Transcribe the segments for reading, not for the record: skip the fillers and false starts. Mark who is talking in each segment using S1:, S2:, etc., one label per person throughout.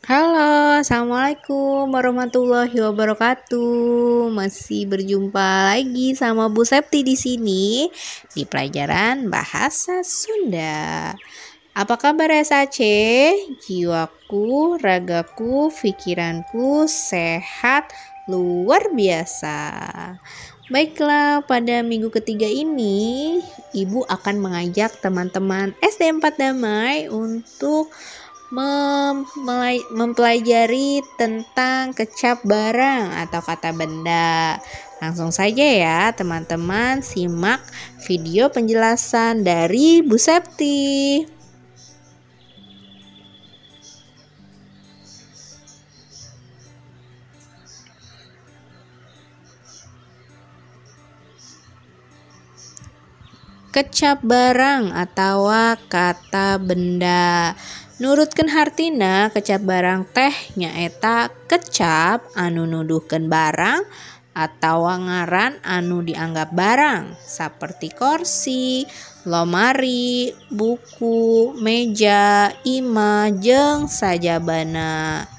S1: Halo, assalamualaikum warahmatullahi wabarakatuh. Masih berjumpa lagi sama Bu Septi di sini di pelajaran bahasa Sunda. Apa kabar SAC? Jiwaku, ragaku, pikiranku sehat luar biasa. Baiklah, pada minggu ketiga ini Ibu akan mengajak teman-teman SD 4 Damai untuk mempelajari tentang kecap barang atau kata benda. Langsung saja ya teman-teman, simak video penjelasan dari Bu Septi. Kecap barang atau kata benda. Nurutkeun hartina kecap barang teh nyaeta kecap anu nuduhkeun barang atau ngaran anu dianggap barang seperti kursi, lomari, buku, meja, imah, jeung sajabana.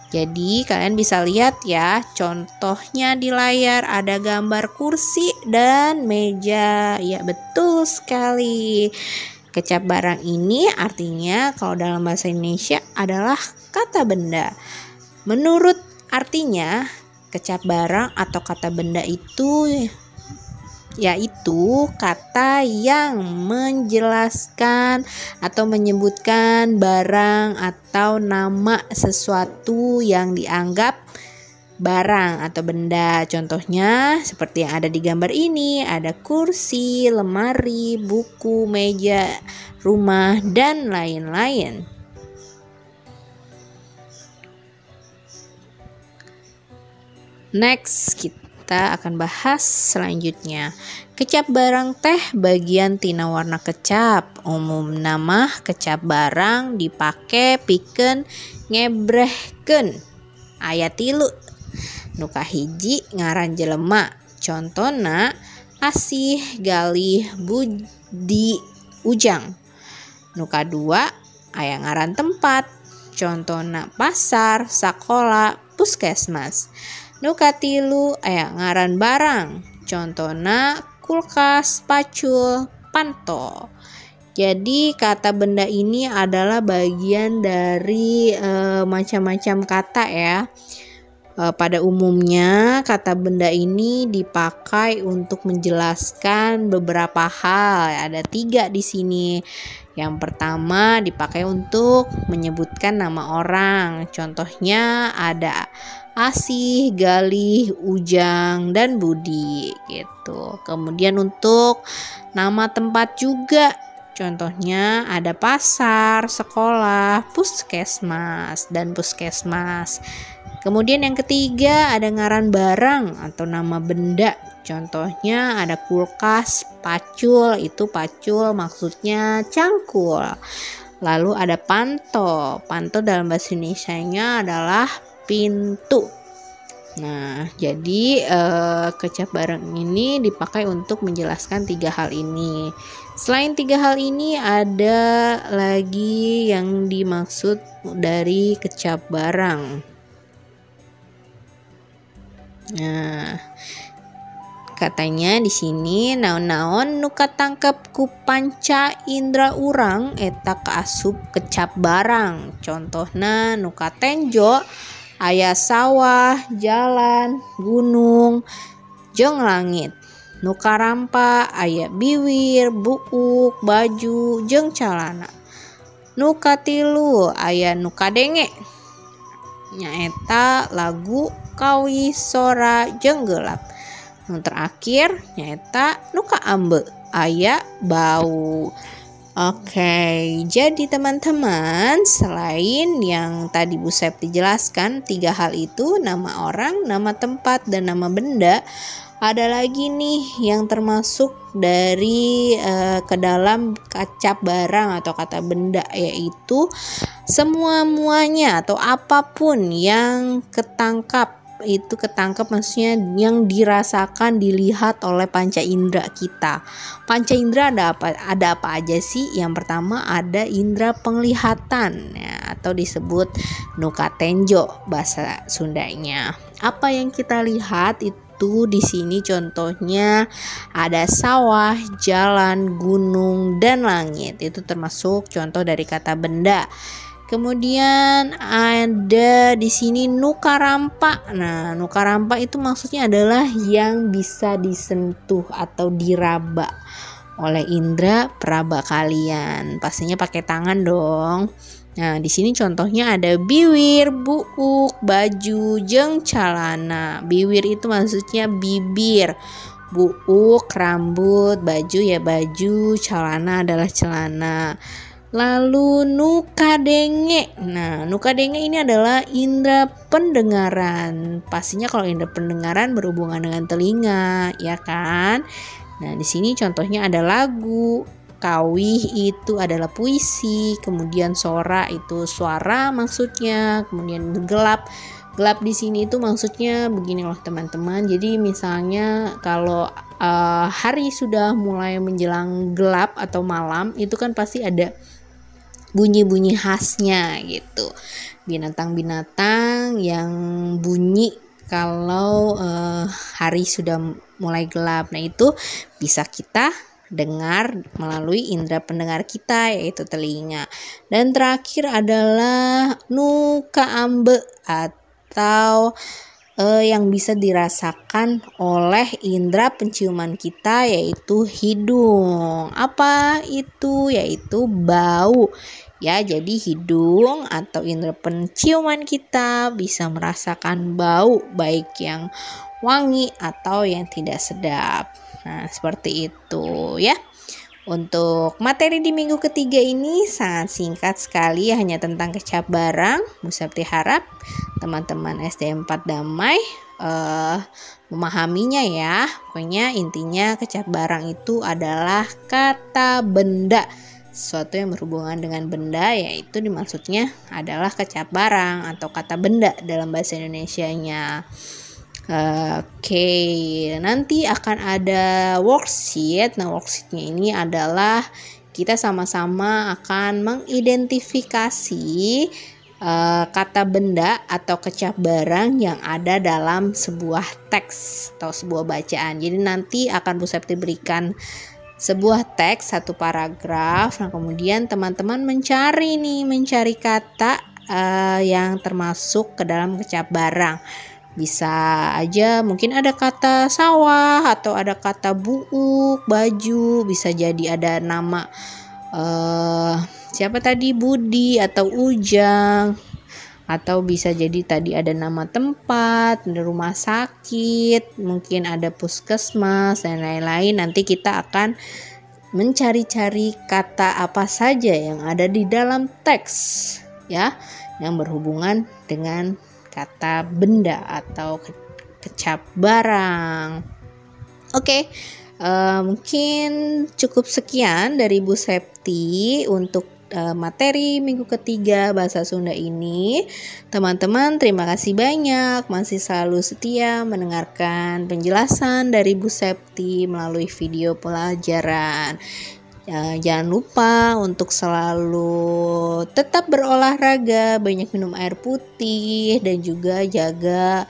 S1: Jadi kalian bisa lihat ya, contohnya di layar ada gambar kursi dan meja. Ya, betul sekali. Kecap barang ini artinya kalau dalam bahasa Indonesia adalah kata benda. Menurut artinya, kecap barang atau kata benda itu yaitu kata yang menjelaskan atau menyebutkan barang atau nama sesuatu yang dianggap barang atau benda. Contohnya seperti yang ada di gambar ini, ada kursi, lemari, buku, meja, rumah, dan lain-lain. Next, kita akan bahas selanjutnya. Kecap barang teh bagian tina warna kecap. Umum nama kecap barang dipake pikeun ngebrehkeun. Aya 3. Nu kahiji ngaran jelema. Contona Asih, Galih, Budi, Ujang. Nu kadua aya ngaran tempat. Contona pasar, sakola, puskesmas. Nu katilu aya ngaran barang. Contona kulkas, pacul, panto. Jadi kata benda ini adalah bagian dari macam-macam kata ya. Pada umumnya kata benda ini dipakai untuk menjelaskan beberapa hal. Ada 3 di sini. Yang pertama dipakai untuk menyebutkan nama orang. Contohnya ada Asih, Galih, Ujang, dan Budi gitu. Kemudian untuk nama tempat juga. Contohnya ada pasar, sekolah, puskesmas, dan puskesmas. Kemudian yang ketiga ada ngaran barang atau nama benda. Contohnya ada kulkas, pacul, itu pacul maksudnya cangkul. Lalu ada panto. Panto dalam bahasa Indonesianya adalah pintu. Nah, jadi kecap barang ini dipakai untuk menjelaskan 3 hal ini. Selain 3 hal ini ada lagi yang dimaksud dari kecap barang. Nah, katanya di sini naon-naon nu katangkep ku panca indra urang eta kaasup kecap barang. Contohna nu katenjo aya sawah, jalan, gunung, jeung langit. Nu karampa aya biwir, buuk, baju, jeung calana. Nu katilu aya nu kadenge nyaeta lagu, kawi, sora, jeung gelap. Nu terakhir nyaeta nu kaambe aya bau. Oke, jadi teman-teman, selain yang tadi Bu Septi jelaskan 3 hal itu, nama orang, nama tempat, dan nama benda, ada lagi nih yang termasuk dari ke dalam kecap barang atau kata benda, yaitu semua-muanya atau apapun yang ketangkap. Itu ketangkep maksudnya yang dirasakan, dilihat oleh panca indera kita. Panca indera ada apa aja sih? Yang pertama ada indera penglihatan. Ya, atau disebut nukatenjo bahasa Sundanya. Apa yang kita lihat itu di sini contohnya ada sawah, jalan, gunung, dan langit. Itu termasuk contoh dari kata benda. Kemudian ada di sini nukarampa. Nah, nukarampa itu maksudnya adalah yang bisa disentuh atau diraba oleh indera peraba kalian. Pastinya pakai tangan dong. Nah, di sini contohnya ada biwir, buuk, baju, jeung calana. Biwir itu maksudnya bibir. Buuk rambut, baju ya baju, celana adalah celana. Lalu nukadenge. Nah, nukadenge ini adalah indera pendengaran. Pastinya kalau indera pendengaran berhubungan dengan telinga, ya kan? Nah, di sini contohnya ada lagu, kawih itu adalah puisi, kemudian sora itu suara maksudnya, kemudian gelap. Gelap di sini itu maksudnya begini loh teman-teman. Jadi misalnya kalau hari sudah mulai menjelang gelap atau malam, itu kan pasti ada bunyi-bunyi khasnya gitu. Binatang-binatang yang bunyi kalau hari sudah mulai gelap. Nah, itu bisa kita dengar melalui indera pendengar kita, yaitu telinga. Dan terakhir adalah nukaambe atau yang bisa dirasakan oleh indera penciuman kita, yaitu hidung. Apa itu? Yaitu bau. Ya, jadi hidung atau indera penciuman kita bisa merasakan bau, baik yang wangi atau yang tidak sedap. Nah, seperti itu ya. Untuk materi di minggu ketiga ini sangat singkat sekali, hanya tentang kecap barang. Bu Septi harap teman-teman SD 4 Damai memahaminya ya. Pokoknya intinya kecap barang itu adalah kata benda. Sesuatu yang berhubungan dengan benda, yaitu dimaksudnya adalah kecap barang atau kata benda dalam bahasa Indonesianya. Oke, nanti akan ada worksheet. Nah, worksheetnya ini adalah kita sama-sama akan mengidentifikasi kata benda atau kecap barang yang ada dalam sebuah teks atau sebuah bacaan. Jadi nanti akan Bu Septi berikan sebuah teks, satu paragraf. Nah, kemudian teman-teman mencari kata yang termasuk ke dalam kecap barang. Bisa aja mungkin ada kata sawah atau ada kata buuk, baju, bisa jadi ada nama siapa tadi, Budi atau Ujang, atau bisa jadi tadi ada nama tempat, rumah sakit, mungkin ada puskesmas dan lain-lain. Nanti kita akan mencari-cari kata apa saja yang ada di dalam teks ya, yang berhubungan dengan kata benda atau kecap barang. Oke, mungkin cukup sekian dari Bu Septi untuk materi minggu ketiga bahasa Sunda ini. Teman-teman, terima kasih banyak masih selalu setia mendengarkan penjelasan dari Bu Septi melalui video pelajaran. Jangan lupa untuk selalu tetap berolahraga, banyak minum air putih, dan juga jaga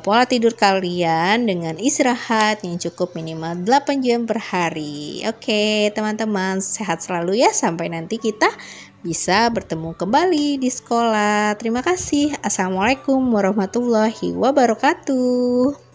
S1: pola tidur kalian dengan istirahat yang cukup minimal 8 jam per hari. Oke, teman-teman, sehat selalu ya, sampai nanti kita bisa bertemu kembali di sekolah. Terima kasih. Assalamualaikum warahmatullahi wabarakatuh.